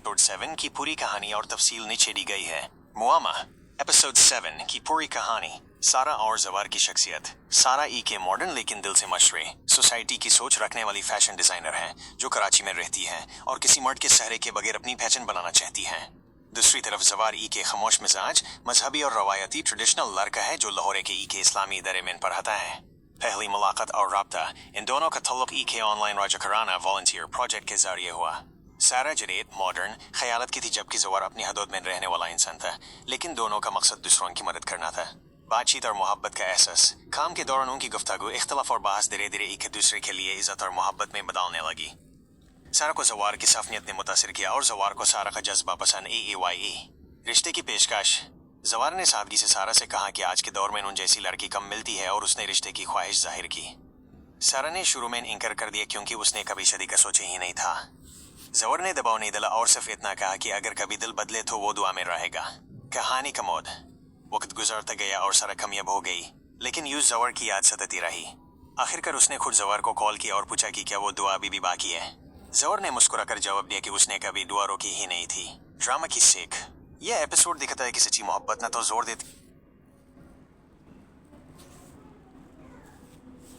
Episode 7 की पूरी कहानी और तफसील नीचे दी गई है। मुआमा एपिसोड 7 की पूरी कहानी। सारा और जवार की शख्सियत। सारा के मॉडर्न लेकिन दिल से मशरे सोसाइटी की सोच रखने वाली फैशन डिजाइनर है जो कराची में रहती है और किसी मर्द के सहरे के बगैर अपनी पहचान बनाना चाहती है। दूसरी तरफ जवार के खामोश मिजाज, मजहबी और रवायती ट्रेडिशनल लड़का है जो लाहौर के इस्लामी इदारे में पढ़ाता है। पहली मुलाकात और राब्ता इन दोनों का तल्लुक के ऑनलाइन राजकराना वॉलंटियर प्रोजेक्ट के जरिए हुआ। सारा जरेद मॉडर्न ख्यालत की थी जबकि जवार अपनी हदूद में रहने वाला इंसान था, लेकिन दोनों का मकसद दूसरों की मदद करना था। बातचीत और मोहब्बत का एहसास। काम के दौरान उनकी गुफ्तगू, इख्तलाफ और बहस धीरे धीरे एक दूसरे के लिए इज्जत और मोहब्बत में बदलने लगी। सारा को जवार की सफनियत ने मुतासिर किया और जवार को सारा का जज्बा पसंद। रिश्ते की पेशकश। जवार ने सादगी से सारा से कहा कि आज के दौर में उन जैसी लड़की कम मिलती है और उसने रिश्ते की ख्वाहिश जाहिर की। सारा ने शुरू में इनकार कर दिया क्योंकि उसने कभी शादी का सोचा ही नहीं था। जवार ने दबाव नहीं डाला और सिर्फ इतना कहा कि अगर कभी दिल बदले तो वो दुआ में रहेगा। कहानी का मोड़। वक्त गुजरता गया और सारा कामयाब हो गई, लेकिन यूं जवार की याद सताती रही। आखिरकार उसने खुद जवार को कॉल किया और पूछा कि क्या वो दुआ अभी भी बाकी है। जवार ने मुस्कुराकर जवाब दिया कि उसने कभी दुआ रोकी ही नहीं थी। ड्रामा की सीख। यह एपिसोड दिखाता है कि सच्ची मोहब्बत ना तो जोर देती।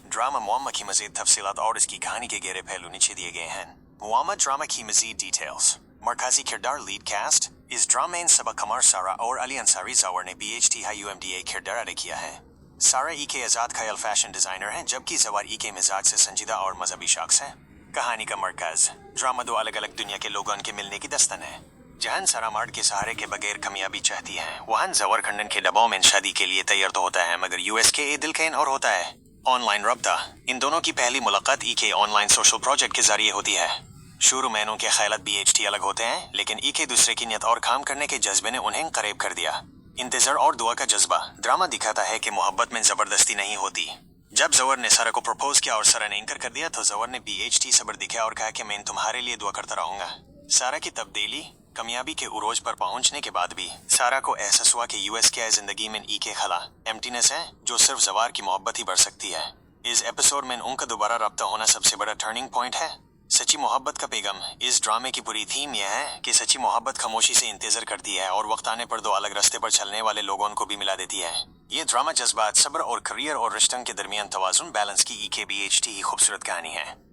ड्रामा मुआमा की मजीद तफसीलात और इसकी कहानी के गहरे पहलू नीचे दिए गए हैं। मुआमा ड्रामा की मजीद डिटेल्स। मरकजी किरदार लीड कास्ट। इस ड्रामा में सबा कमर सारा और अली अंसारी जवार ने BHT UMDA किरदार अदा किया है। सारा के आजाद ख्याल फैशन डिजाइनर हैं जबकि जवार के मिजाज से संजीदा और मजहबी शख्स है। कहानी का मरकज। ड्रामा दो अलग अलग दुनिया के लोगों के मिलने की दस्तन है। जहां सारा मर्द के सहारे के बगैर कामयाबी चाहती है, वहां जवार खंडन के दबाव में शादी के लिए तैयार तो होता है, मगर US के दिल कैन और होता है। ऑनलाइन रब्ता। इन दोनों की पहली मुलाकात के ऑनलाइन सोशल प्रोजेक्ट के जरिए होती है। शुरू में उनके ख्यालात BHT अलग होते हैं, लेकिन के दूसरे की नियत और काम करने के जज्बे ने उन्हें करीब कर दिया। इंतजार और दुआ का जज्बा। ड्रामा दिखाता है कि मोहब्बत में जबरदस्ती नहीं होती। जब जवार ने सारा को प्रपोज किया और सारा ने इनकार कर दिया तो जवार ने BHT सब्र दिखाया और कहा कि मैं तुम्हारे लिए दुआ करता रहूंगा। सारा की तब्दीली। कामयाबी के उरोज पर पहुंचने के बाद भी सारा को एहसास हुआ कि US के जिंदगी में के खला एम्प्टीनेस है जो सिर्फ जवार की मोहब्बत ही भर सकती है। इस एपिसोड में उनका दोबारा रब्ता होना सबसे बड़ा टर्निंग पॉइंट है। सच्ची मोहब्बत का पैगाम। इस ड्रामे की पूरी थीम यह है कि सच्ची मोहब्बत खामोशी से इंतजार करती है और वक्त आने पर दो अलग रास्ते पर चलने वाले लोगों को भी मिला देती है। ये ड्रामा जज्बात, सब्र और करियर और रिश्तों के दरमियान तवाजुन बैलेंस की BHT ही खूबसूरत कहानी है।